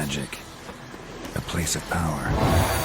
magic. A place of power.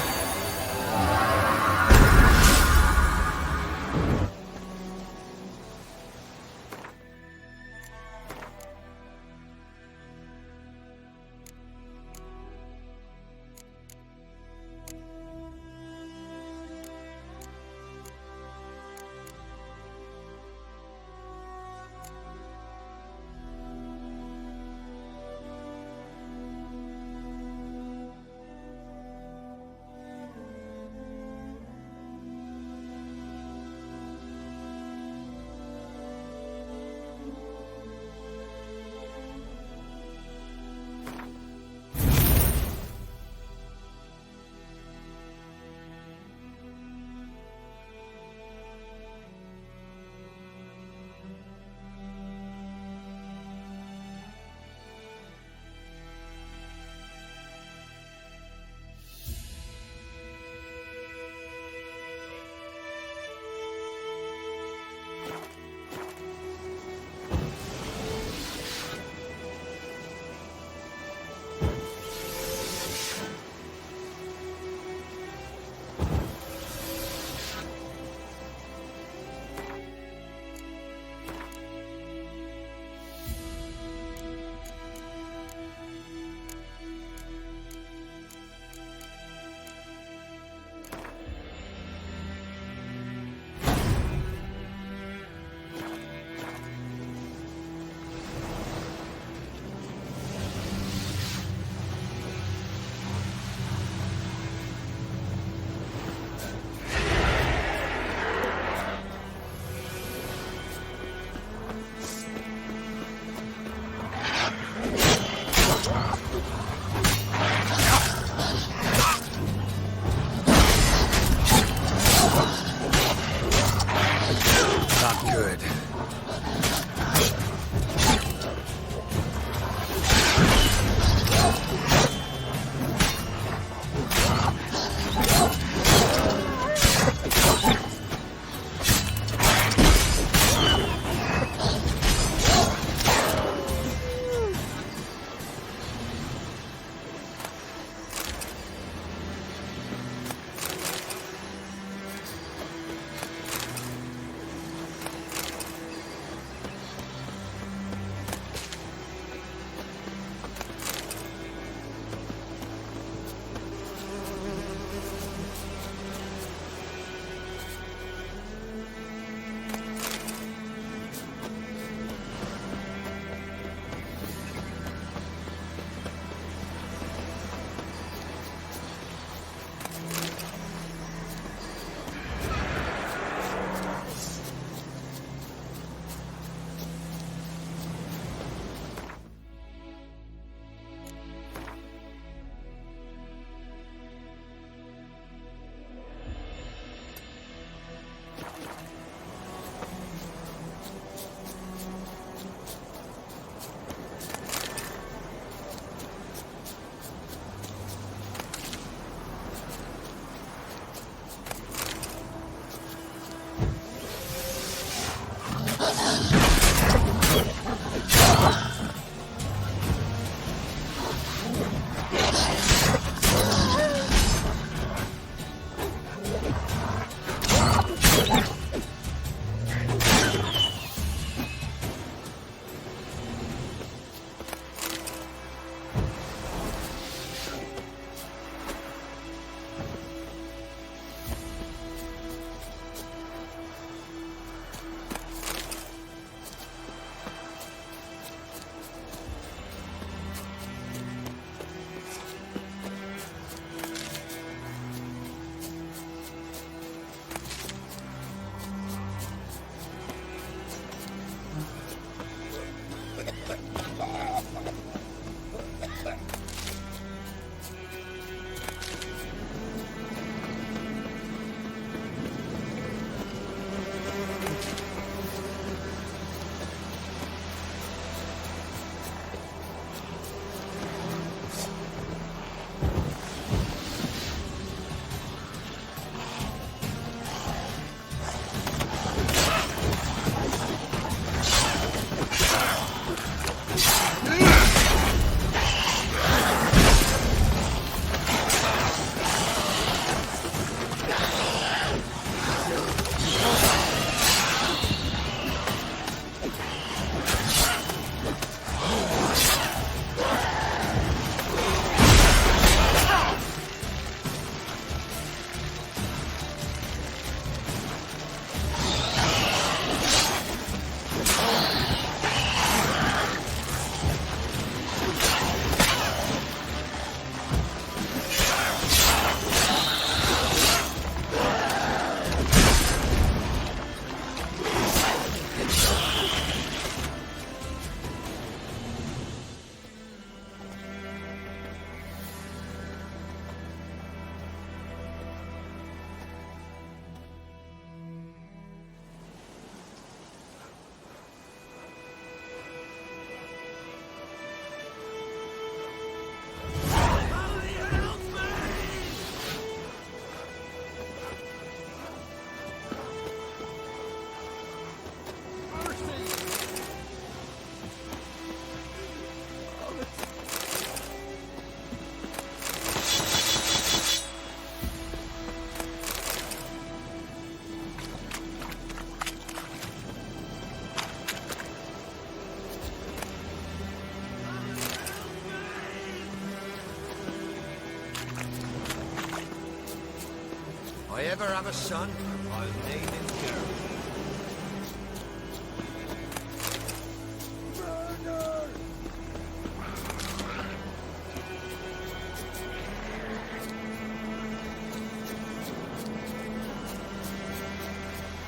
I ever have a son, I'll name him Geralt.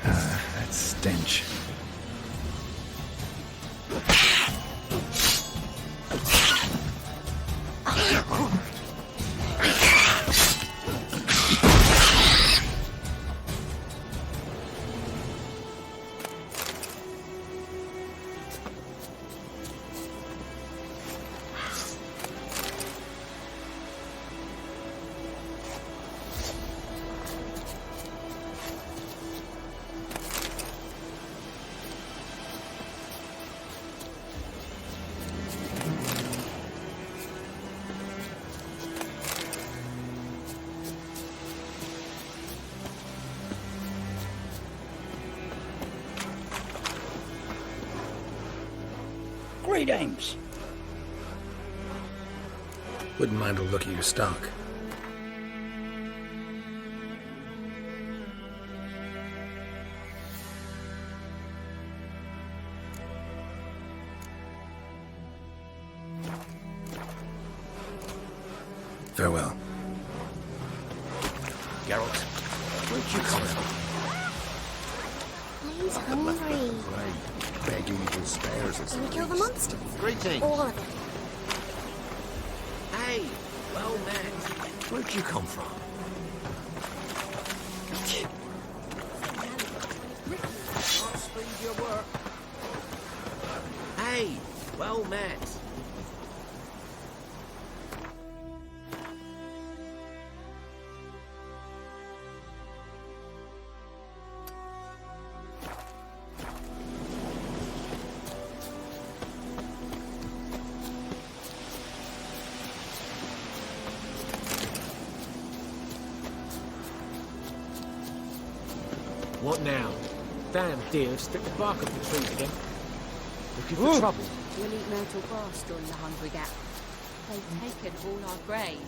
That stench. Greetings. Wouldn't mind a look at your stock. Farewell. Geralt, where'd you come from? He's hungry. Right. Begging for spares us. Can we kill the monsters? Greetings. All of them. Hey, well met. Where'd you come from? Godspeed your work. Hey, well met. What now? Damn deer stick the bark up the trees again. Looking for trouble. We'll eat myrtle grass during the hungry gap. They've taken all our grain.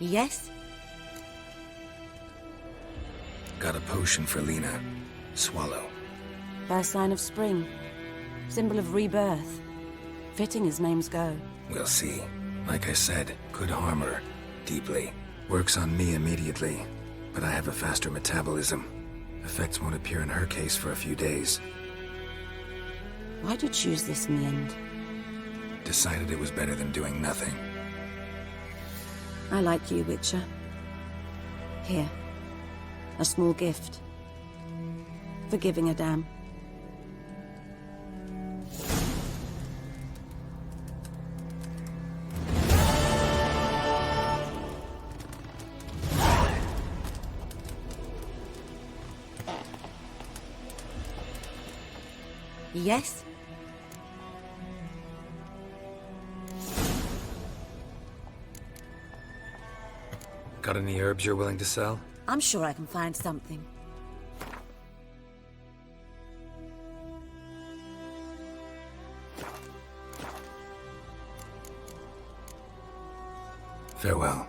Yes? Got a potion for Lena. Swallow. First sign of spring. Symbol of rebirth. Fitting as names go. We'll see. Like I said, could harm her. Deeply. Works on me immediately. But I have a faster metabolism. Effects won't appear in her case for a few days. Why'd you choose this in the end? Decided it was better than doing nothing. I like you, Witcher. Here. A small gift. For giving a damn. Yes? Got any herbs you're willing to sell? I'm sure I can find something. Farewell.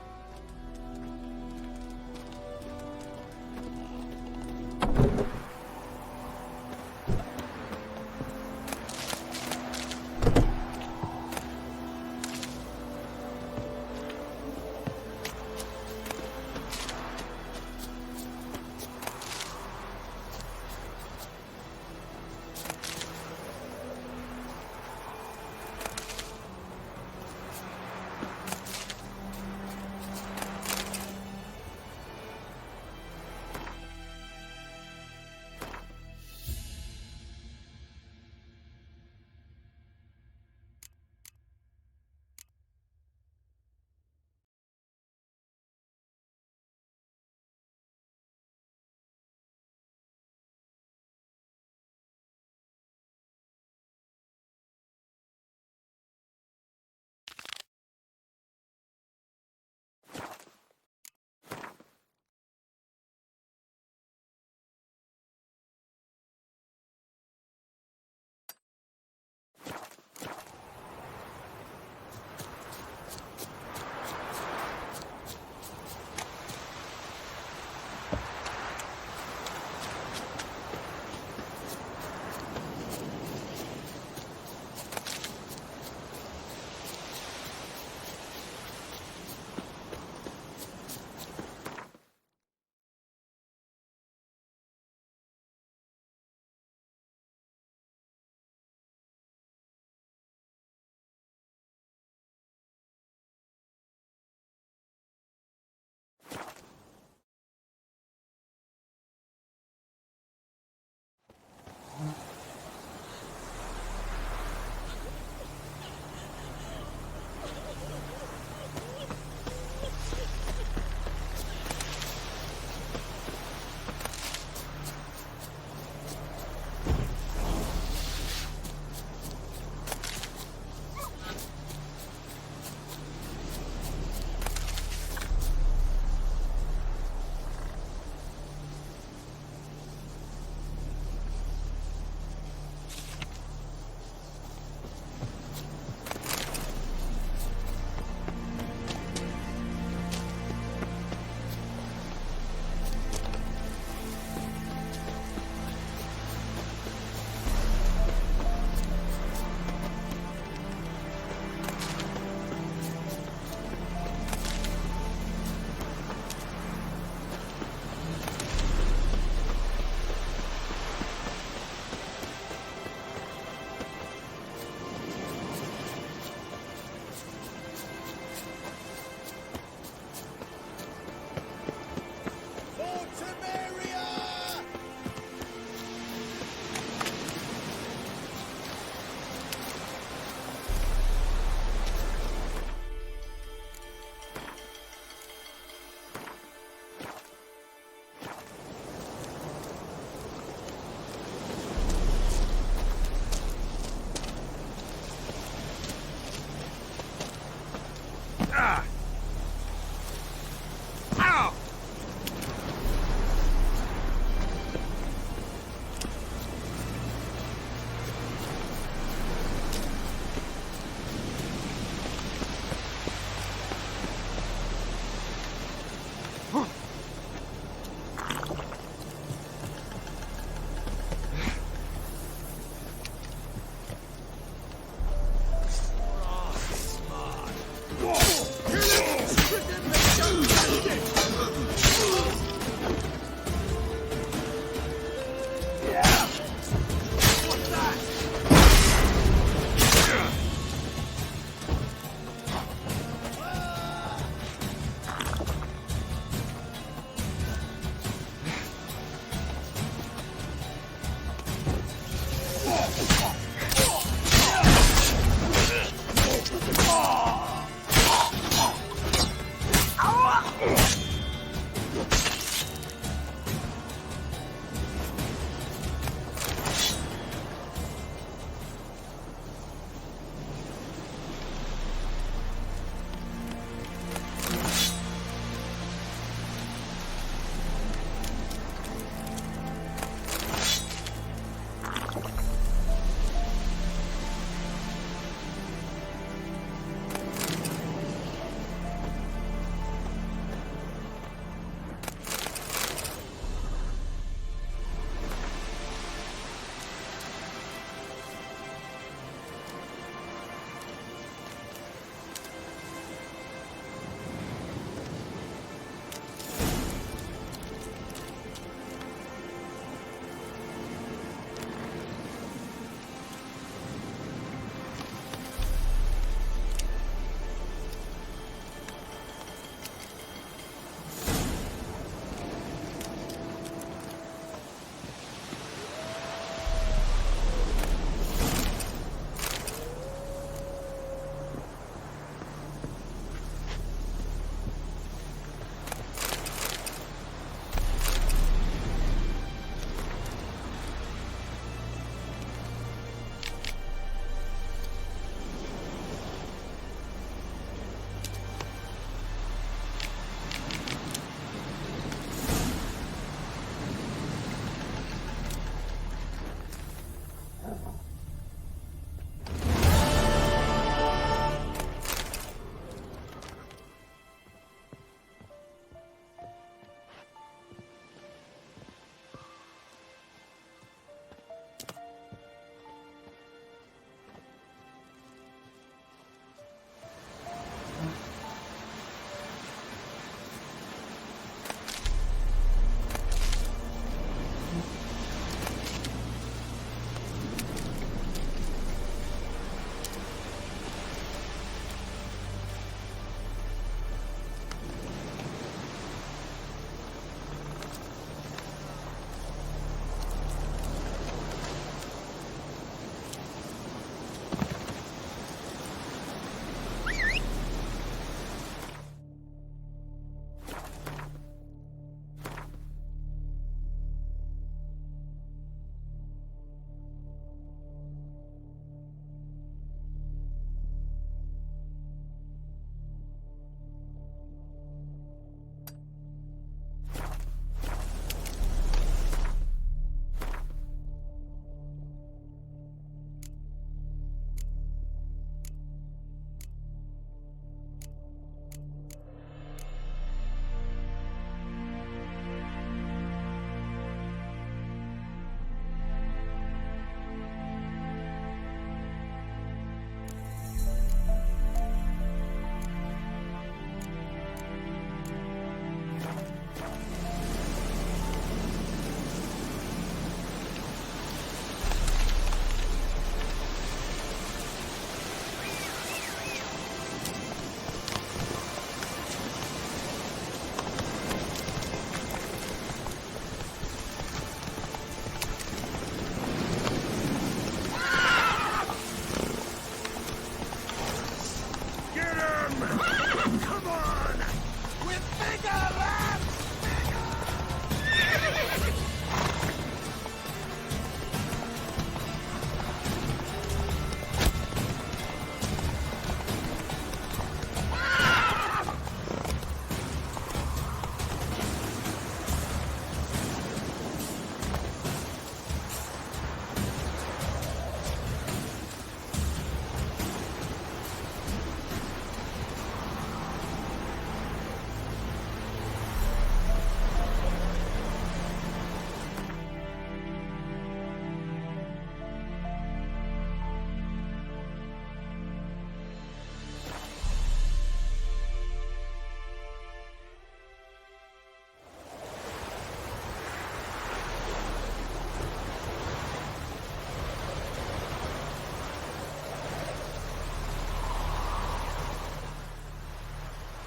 Here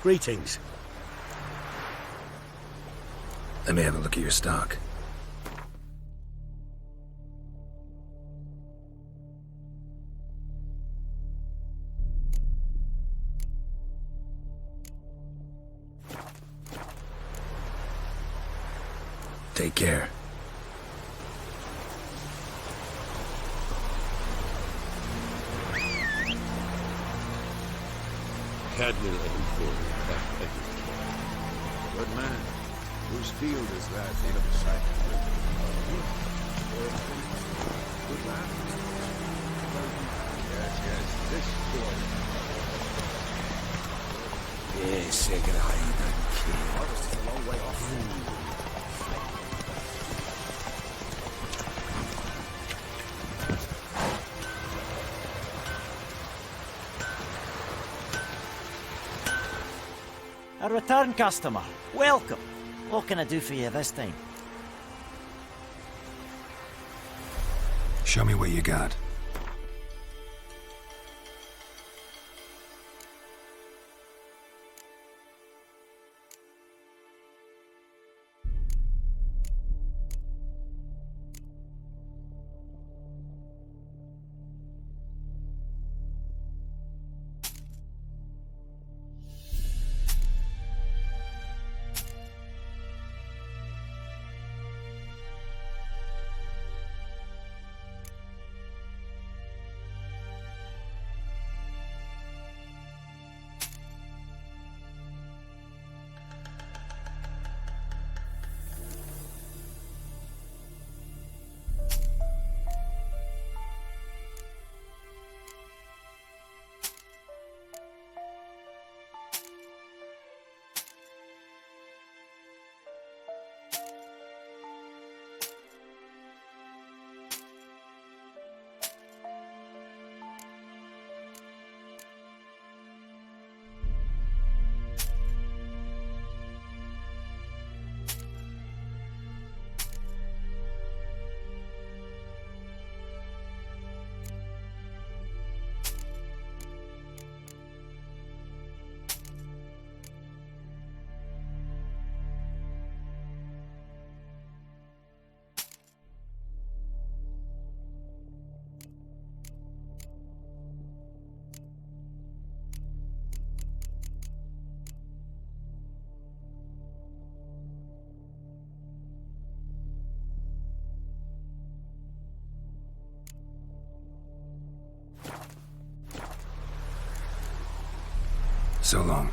Greetings. Let me have a look at your stock. Take care. Cadmiel and Good man. Whose field is that in the sight? Good man. Yes, this boy. Yes, hide and kill. Harvest is a long way off. A return customer. Welcome. What can I do for you this time? Show me what you got. So long.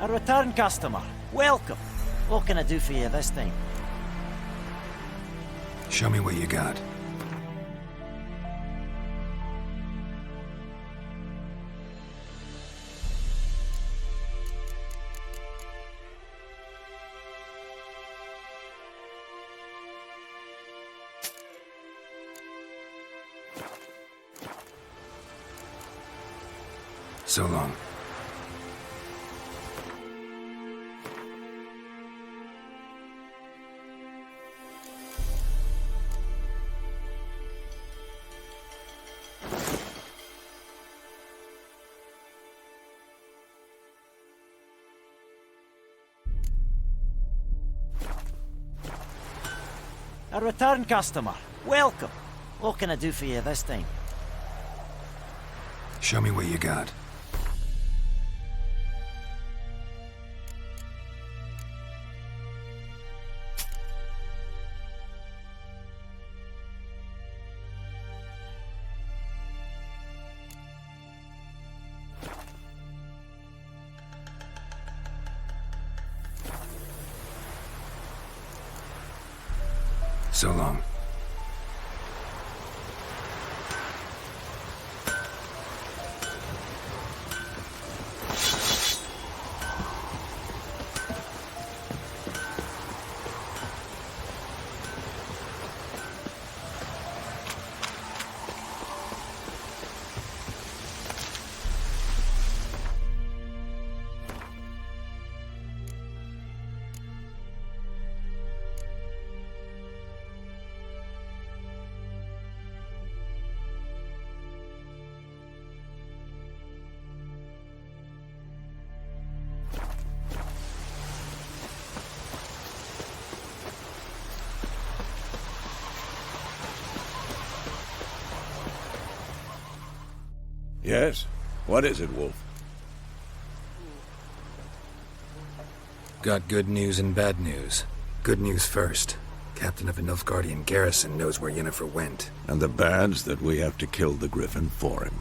A return customer. Welcome. What can I do for you this time? Show me what you got. So long. A return customer. Welcome. What can I do for you this time? Show me what you got. So long. Yes? What is it, Wolf? Got good news and bad news. Good news first. Captain of a Nilfgaardian garrison knows where Yennefer went. And the bad's that we have to kill the Griffin for him.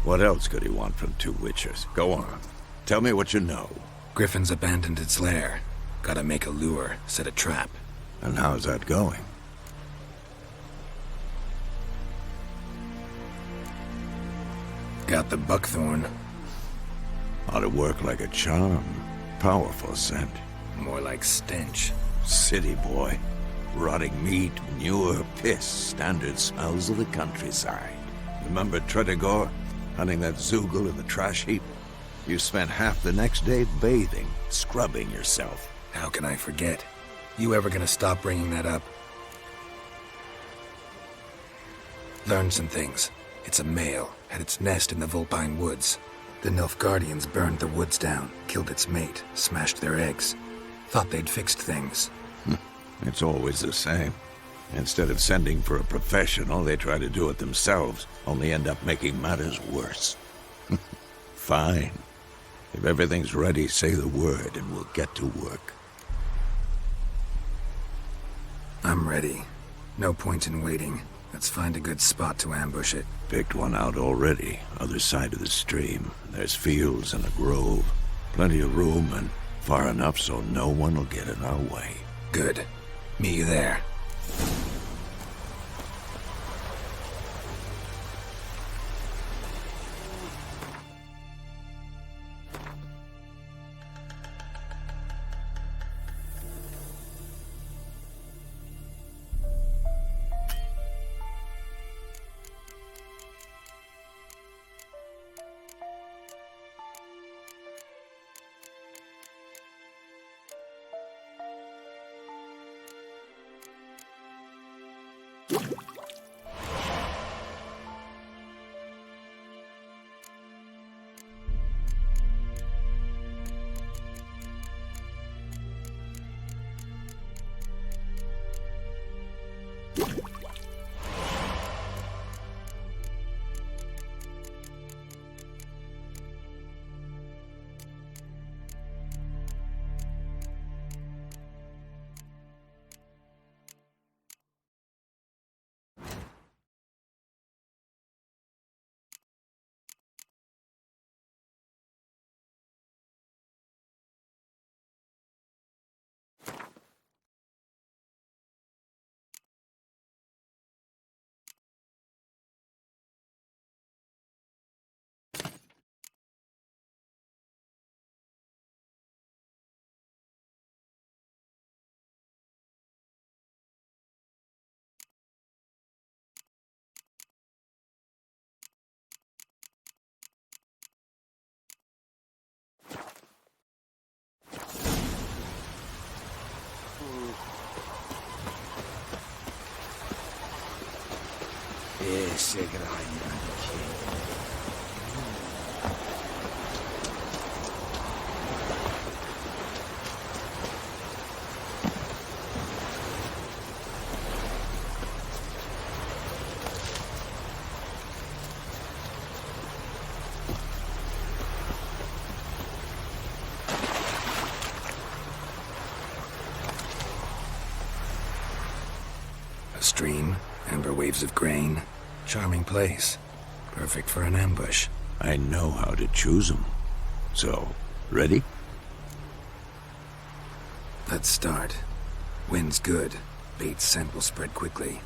What else could he want from two witches? Go on. Tell me what you know. Griffin's abandoned its lair. Gotta make a lure, set a trap. And how's that going? Got the buckthorn. Ought to work like a charm. Powerful scent. More like stench. City boy. Rotting meat, manure, piss. Standard smells of the countryside. Remember Tretogor? Hunting that Zoogle in the trash heap? You spent half the next day bathing, scrubbing yourself. How can I forget? You ever gonna stop bringing that up? Learned some things. It's a male, had its nest in the Vulpine Woods. The Nilfgaardians burned the woods down, killed its mate, smashed their eggs. Thought they'd fixed things. It's always the same. Instead of sending for a professional, they try to do it themselves, only end up making matters worse. Fine. If everything's ready, say the word and we'll get to work. I'm ready. No point in waiting. Let's find a good spot to ambush it. Picked one out already, other side of the stream. There's fields and a grove. Plenty of room and far enough so no one will get in our way. Good. Meet you there. Ese gran A stream, amber waves of grain. Charming place. Perfect for an ambush. I know how to choose them. So, ready? Let's start. Wind's good. Bait's scent will spread quickly.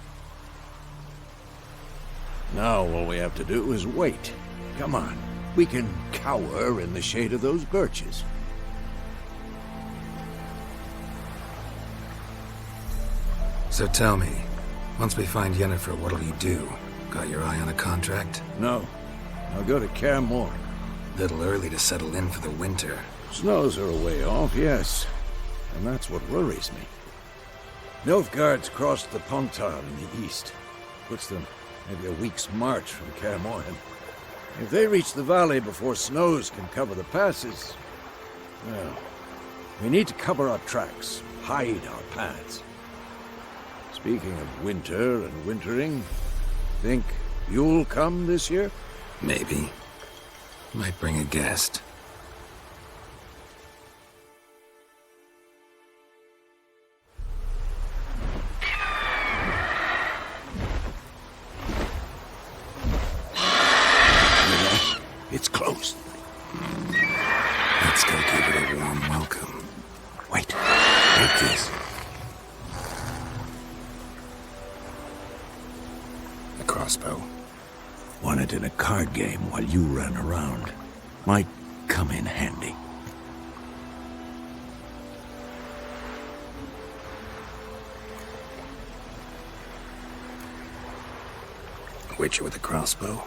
Now all we have to do is wait. Come on. We can cower in the shade of those birches. So tell me, once we find Yennefer, what'll you do? Got your eye on a contract? No. I'll go to Kaer Morhen. Little early to settle in for the winter. Snows are a way off, yes. And that's what worries me. Nilfgaard's crossed the Pontar in the east. Puts them maybe a week's march from Kaer Morhen. If they reach the valley before snows can cover the passes, well, we need to cover our tracks, hide our paths. Speaking of winter and wintering, think you'll come this year? Maybe. Might bring a guest. It's closed. Let's go give it a warm welcome. Wait. Take this. A crossbow. Won it in a card game while you ran around. Might come in handy. A witcher with a crossbow.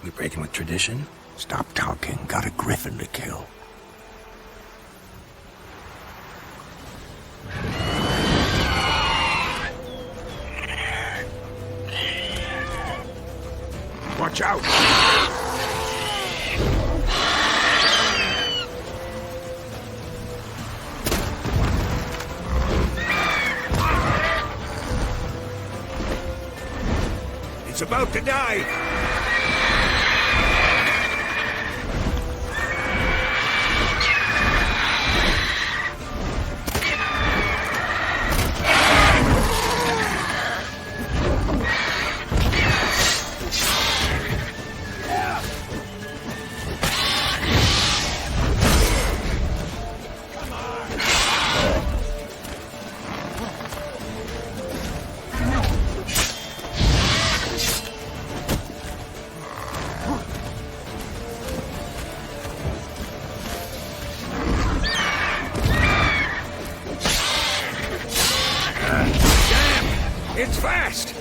We breaking with tradition? Stop talking. Got a griffin to kill. Watch out! It's about to dive! It's fast!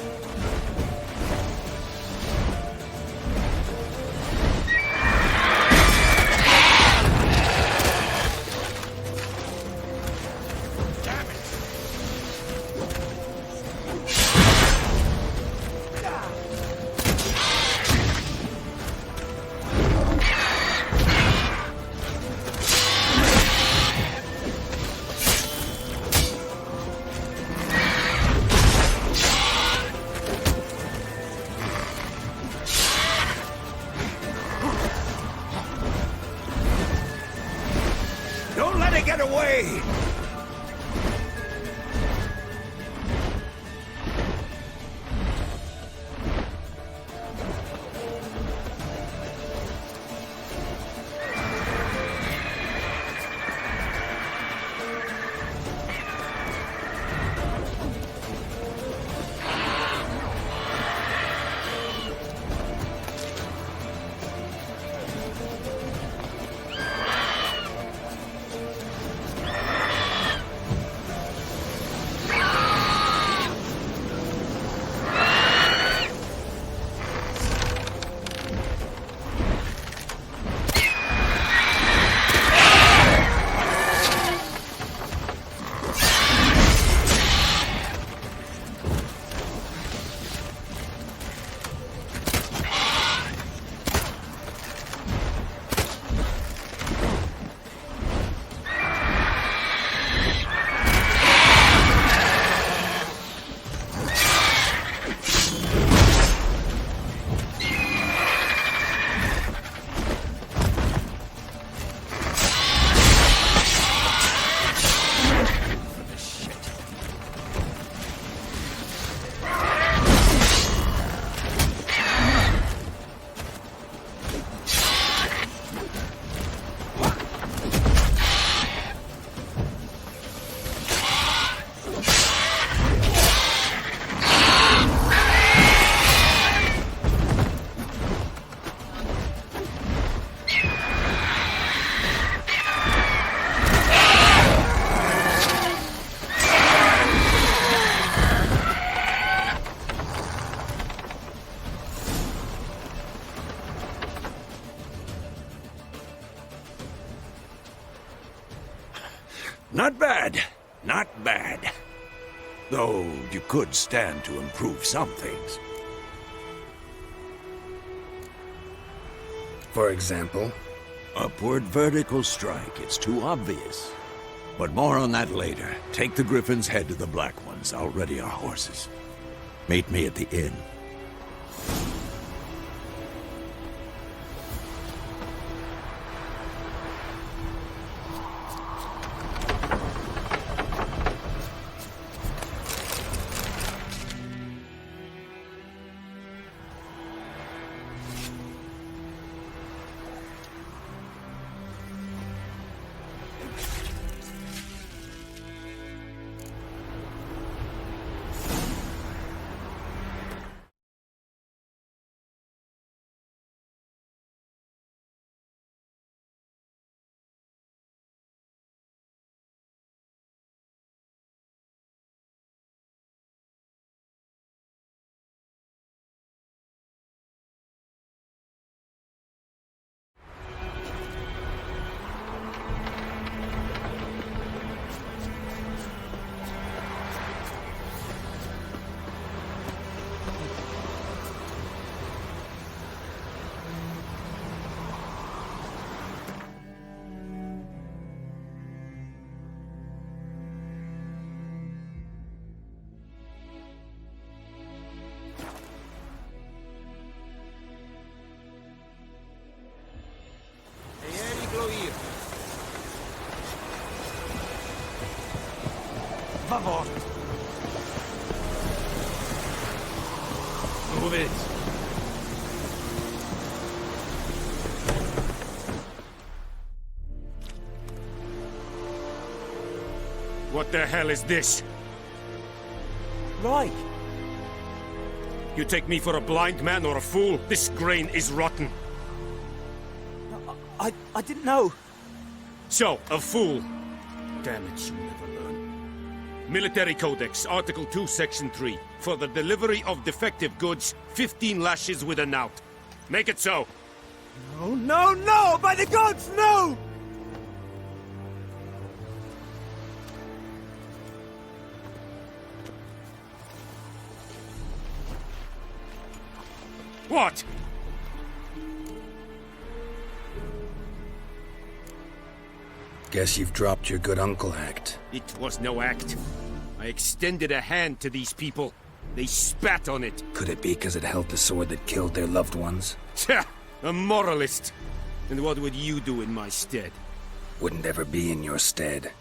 Don't let it get away! Not bad. Not bad. Though you could stand to improve some things. For example? Upward vertical strike. It's too obvious. But more on that later. Take the Griffin's head to the Black Ones. I'll ready our horses. Meet me at the inn. favor. Move it. What the hell is this? Right. You take me for a blind man or a fool? This grain is rotten. I didn't know. So, a fool. Damn it, you never learn. Military Codex, Article 2, Section 3. For the delivery of defective goods, 15 lashes with a knout. Make it so. No, no, no! By the gods, no! What? Guess you've dropped your good uncle act. It was no act. I extended a hand to these people. They spat on it. Could it be because it held the sword that killed their loved ones? Tja, a moralist. And what would you do in my stead? Wouldn't ever be in your stead.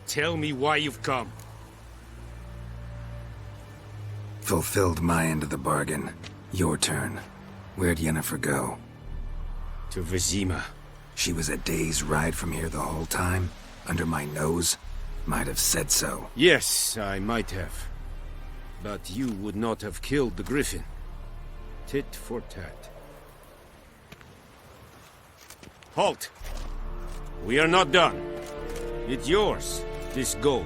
Tell me why you've come. Fulfilled my end of the bargain. Your turn. Where'd Yennefer go? To Vizima. She was a day's ride from here the whole time? Under my nose? Might have said so. Yes, I might have. But you would not have killed the griffin. Tit for tat. Halt! We are not done. It's yours, this gold.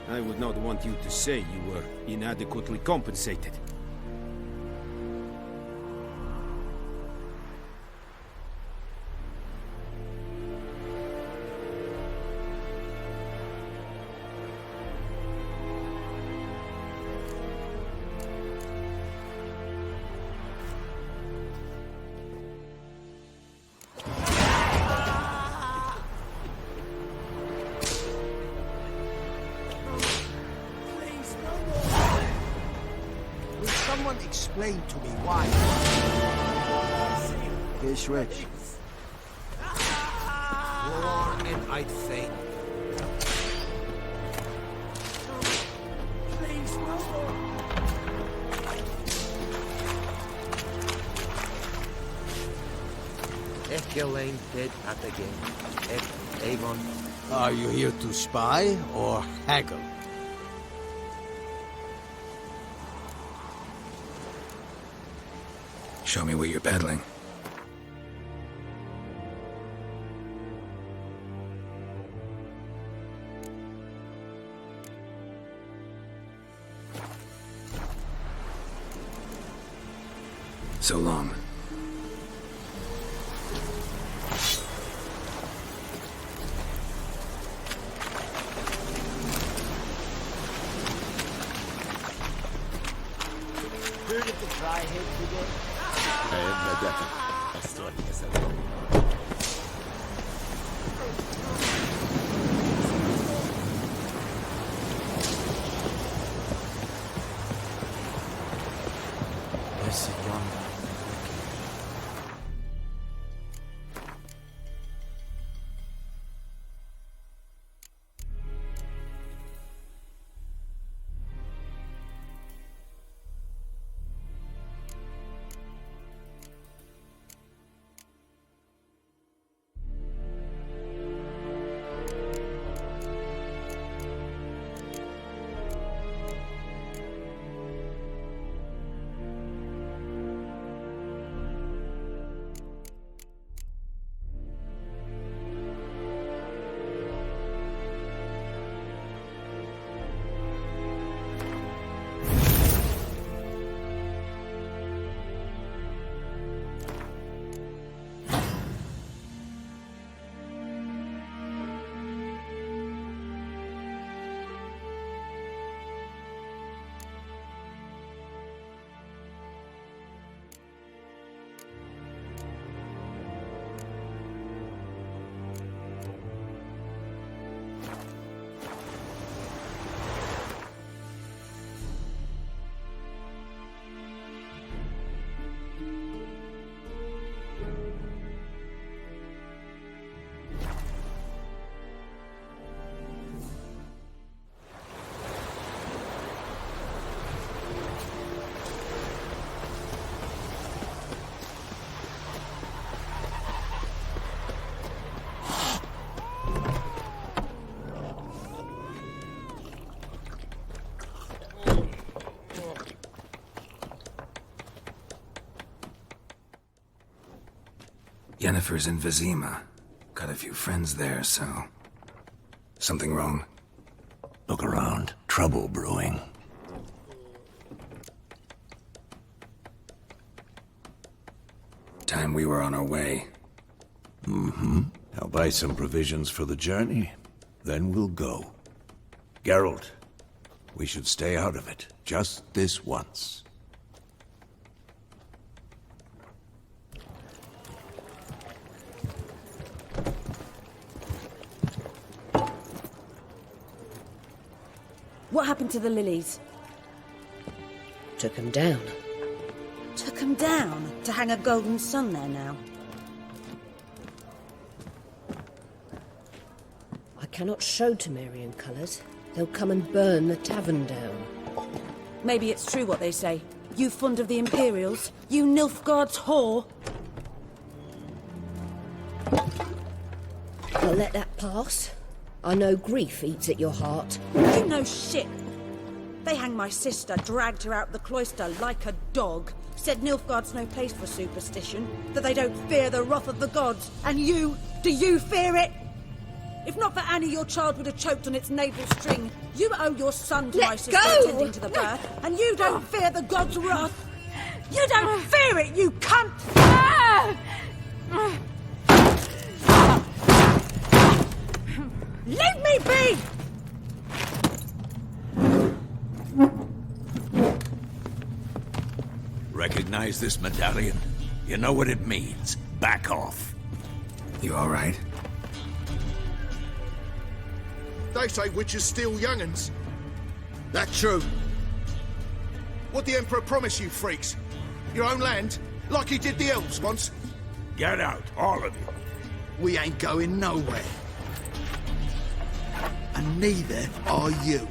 I would not want you to say you were inadequately compensated. Will someone explain to me why? Geh weg. War and I'd faint. Echelane dead at again. Aegon. Are you here to spy or haggle? Show me what you're peddling. So long. Heard of the dry head today? Yes, yonder. Yennefer's in Vizima. Got a few friends there, so... Something wrong? Look around. Trouble brewing. Time we were on our way. Mm-hmm. I'll buy some provisions for the journey. Then we'll go. Geralt, we should stay out of it. Just this once. What happened to the lilies? Took him down. Took them down to hang a golden sun there now. I cannot show Temerian colours. They'll come and burn the tavern down. Maybe it's true what they say. You fond of the Imperials? You Nilfgaard's whore? I'll let that pass. I know grief eats at your heart. You know shit. They hanged my sister, dragged her out the cloister like a dog. Said Nilfgaard's no place for superstition, that they don't fear the wrath of the gods. And you, do you fear it? If not for Annie, your child would have choked on its navel string. You owe your son to my sister attending to the birth, and you don't fear the gods' wrath. You don't fear it, you cunt! Leave me be! Recognize this medallion? You know what it means. Back off. You all right? They say witches steal young'uns. That true? What the Emperor promise you, freaks? Your own land? Like he did the elves once? Get out, all of you. We ain't going nowhere. And neither are you.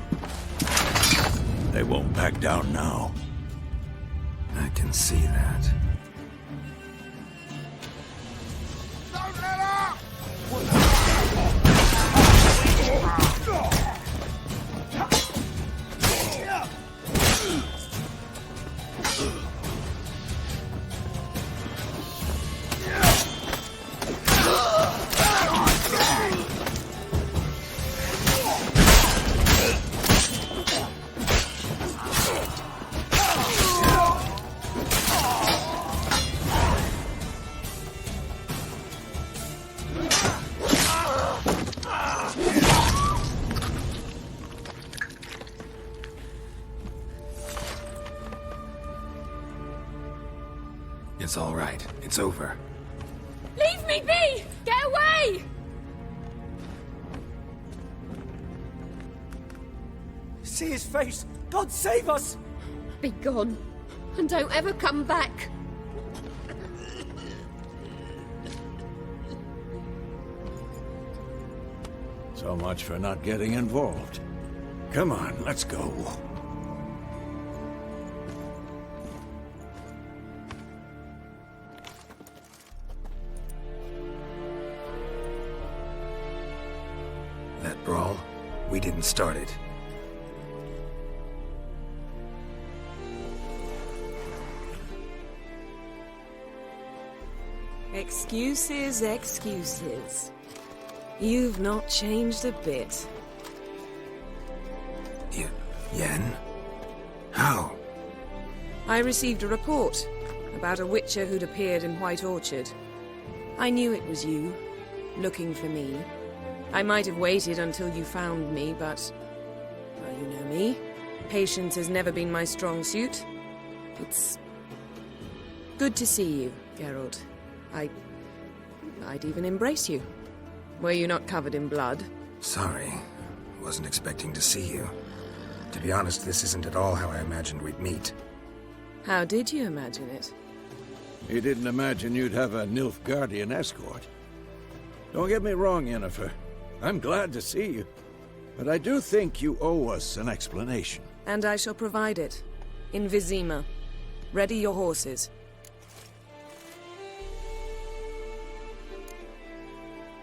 They won't back down now. I can see that. Don't let up! It's all right. It's over. Leave me be! Get away! See his face! God save us! Be gone, and don't ever come back. So much for not getting involved. Come on, let's go. That brawl, we didn't start it. Excuses, excuses. You've not changed a bit. Yen? How? I received a report about a witcher who'd appeared in White Orchard. I knew it was you, looking for me. I might have waited until you found me, but... well, you know me. Patience has never been my strong suit. It's... good to see you, Geralt. I'd even embrace you. Were you not covered in blood? Sorry. Wasn't expecting to see you. To be honest, this isn't at all how I imagined we'd meet. How did you imagine it? You didn't imagine you'd have a Nilfgaardian escort. Don't get me wrong, Yennefer. I'm glad to see you. But I do think you owe us an explanation. And I shall provide it. In Vizima. Ready your horses.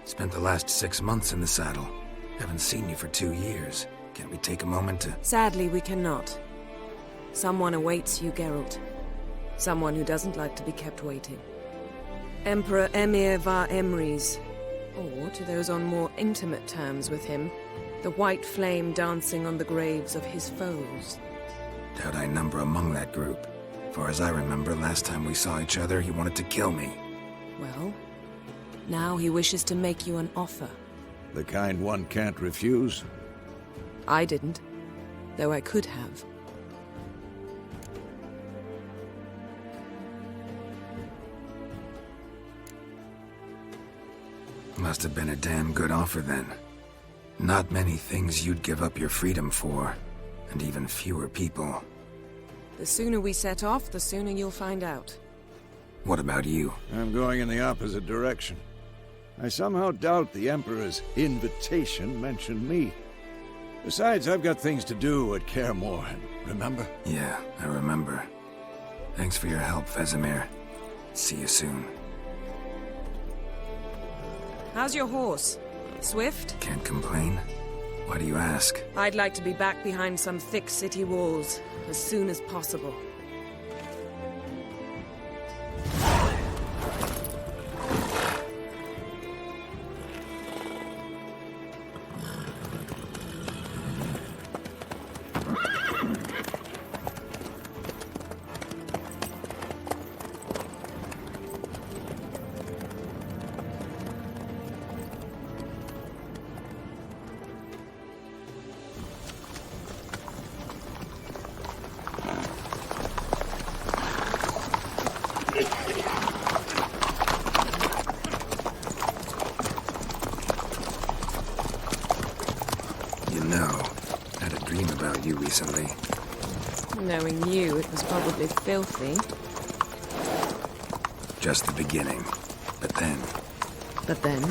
Spent the last 6 months in the saddle. Haven't seen you for 2 years. Can't we take a moment to... Sadly, we cannot. Someone awaits you, Geralt. Someone who doesn't like to be kept waiting. Emperor Emir var Emrys, or to those on more intimate terms with him, the white flame dancing on the graves of his foes. Doubt I number among that group. Far as I remember, last time we saw each other, he wanted to kill me. Well, now he wishes to make you an offer. The kind one can't refuse? I didn't, though I could have. Must have been a damn good offer then. Not many things you'd give up your freedom for, and even fewer people. The sooner we set off, the sooner you'll find out. What about you? I'm going in the opposite direction. I somehow doubt the Emperor's invitation mentioned me. Besides, I've got things to do at Kaer Morhen, remember? Yeah, I remember. Thanks for your help, Vesemir. See you soon. How's your horse? Swift? Can't complain. Why do you ask? I'd like to be back behind some thick city walls as soon as possible. Recently. Knowing you, it was probably filthy. Just the beginning. But then... But then?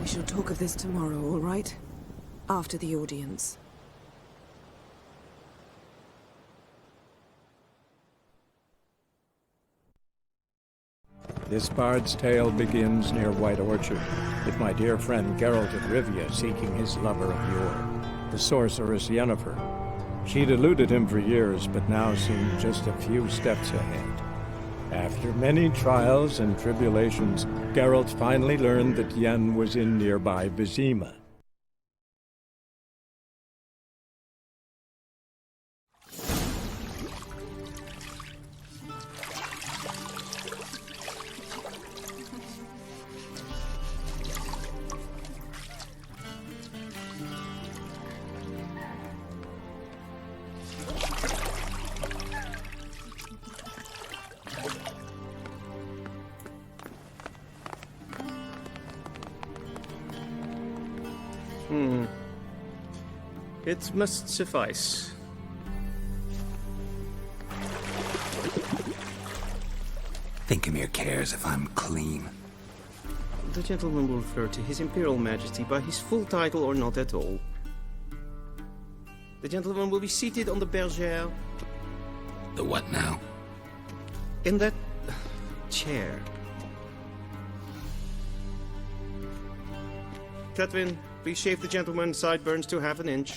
We shall talk of this tomorrow, all right? After the audience. This bard's tale begins near White Orchard, with my dear friend Geralt of Rivia seeking his lover of yore, the sorceress Yennefer. She'd eluded him for years, but now seemed just a few steps ahead. After many trials and tribulations, Geralt finally learned that Yen was in nearby Vizima. It must suffice. Thinkamir cares if I'm clean. The gentleman will refer to His Imperial Majesty by his full title or not at all. The gentleman will be seated on the bergère. The what now? In that chair. Catwin, please shave the gentleman's sideburns to half an inch.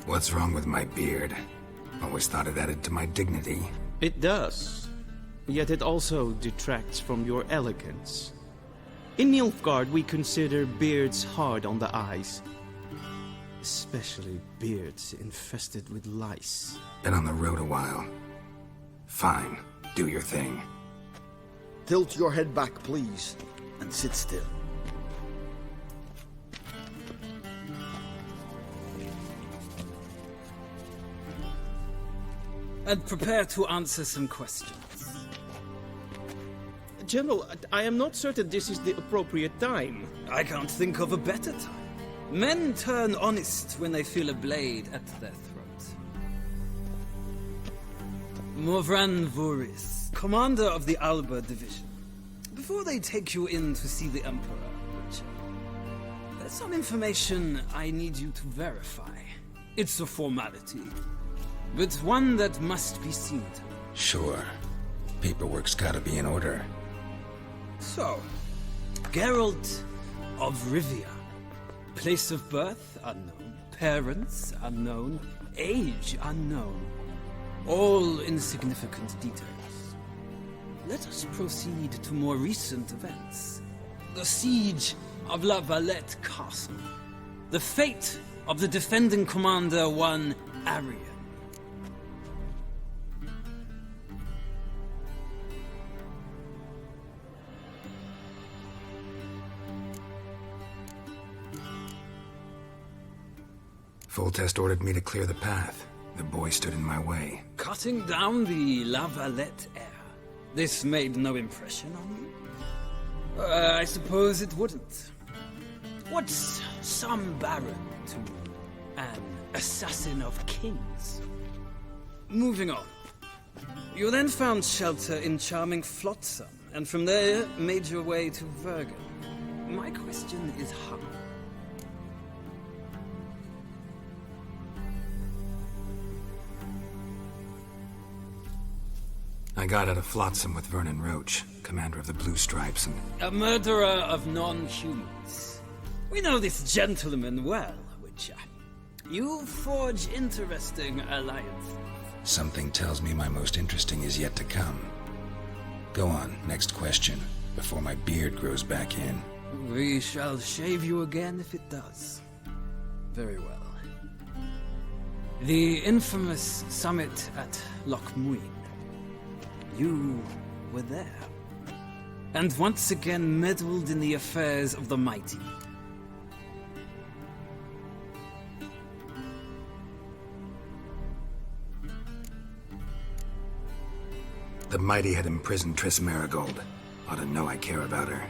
What's wrong with my beard? Always thought it added to my dignity. It does. yet it also detracts from your elegance. In Nilfgaard, we consider beards hard on the eyes. Especially beards infested with lice. Been on the road a while. Fine, do your thing. Tilt your head back, please, and sit still. And prepare to answer some questions. General, I am not certain this is the appropriate time. I can't think of a better time. Men turn honest when they feel a blade at their throat. Morvran Voris, commander of the Alba Division. Before they take you in to see the Emperor, Richard, there's some information I need you to verify. It's a formality, but one that must be seen to. Sure. Paperwork's gotta be in order. So, Geralt of Rivia. Place of birth unknown. Parents unknown. Age unknown. All insignificant details. Let us proceed to more recent events. The siege of La Valette Castle. The fate of the defending commander, one Arian. Foltest ordered me to clear the path. The boy stood in my way. Cutting down the La Valette heir. This made no impression on you? I suppose it wouldn't. What's some baron to an assassin of kings? Moving on. You then found shelter in charming Flotsam, and from there made your way to Vergen. My question is how? I got out of Flotsam with Vernon Roach, commander of the Blue Stripes, and... A murderer of non-humans. We know this gentleman well, Witcher. You forge interesting alliances. Something tells me my most interesting is yet to come. Go on, next question, before my beard grows back in. We shall shave you again if it does. Very well. The infamous summit at Loch Muin. You were there. And once again meddled in the affairs of the mighty. The mighty had imprisoned Triss Marigold. Ought to know I care about her.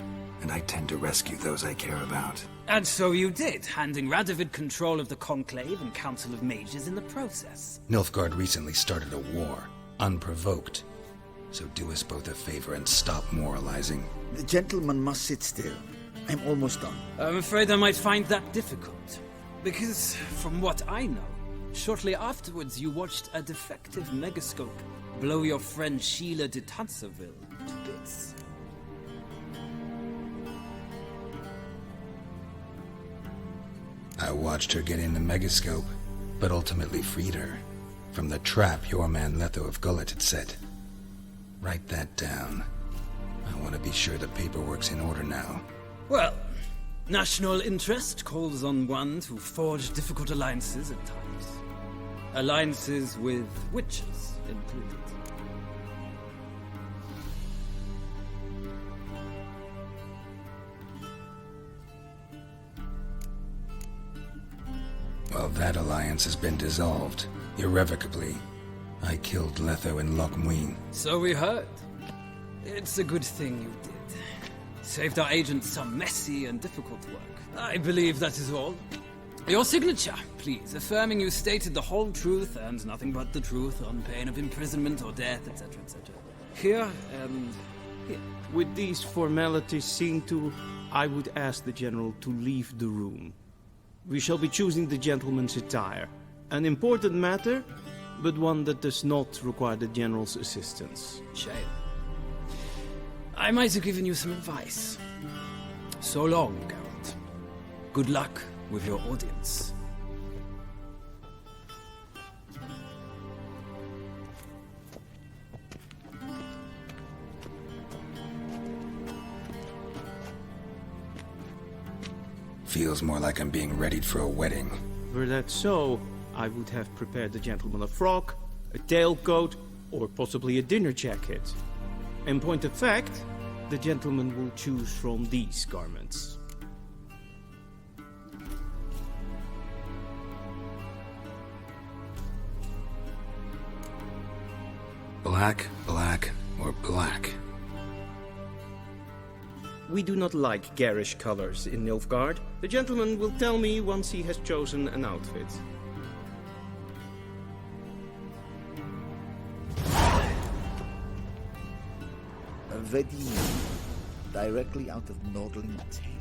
And I tend to rescue those I care about. And so you did, handing Radovid control of the Conclave and Council of Mages in the process. Nilfgaard recently started a war, unprovoked. So do us both a favor and stop moralizing. The gentleman must sit still. I'm almost done. I'm afraid I might find that difficult. Because, from what I know, shortly afterwards you watched a defective megascope blow your friend Sheila de Tanserville to bits. I watched her get in the megascope, but ultimately freed her from the trap your man Letho of Gullet had set. Write that down. I want to be sure the paperwork's in order now. Well, national interest calls on one to forge difficult alliances at times. Alliances with witches included. Well, that alliance has been dissolved, irrevocably. I killed Letho in Loch Muin. So we heard. It's a good thing you did. Saved our agent some messy and difficult work. I believe that is all. Your signature, please, affirming you stated the whole truth and nothing but the truth on pain of imprisonment or death, etc., etc. Here and here. With these formalities seen to, I would ask the General to leave the room. We shall be choosing the gentleman's attire. An important matter, but one that does not require the General's assistance. Shame. I might have given you some advice. So long, Geralt. Good luck with your audience. Feels more like I'm being readied for a wedding. Were that so, I would have prepared the gentleman a frock, a tailcoat, or possibly a dinner jacket. In point of fact, the gentleman will choose from these garments. Black, black, or black? We do not like garish colors in Nilfgaard. The gentleman will tell me once he has chosen an outfit. Ready, directly out of Nordling Tale.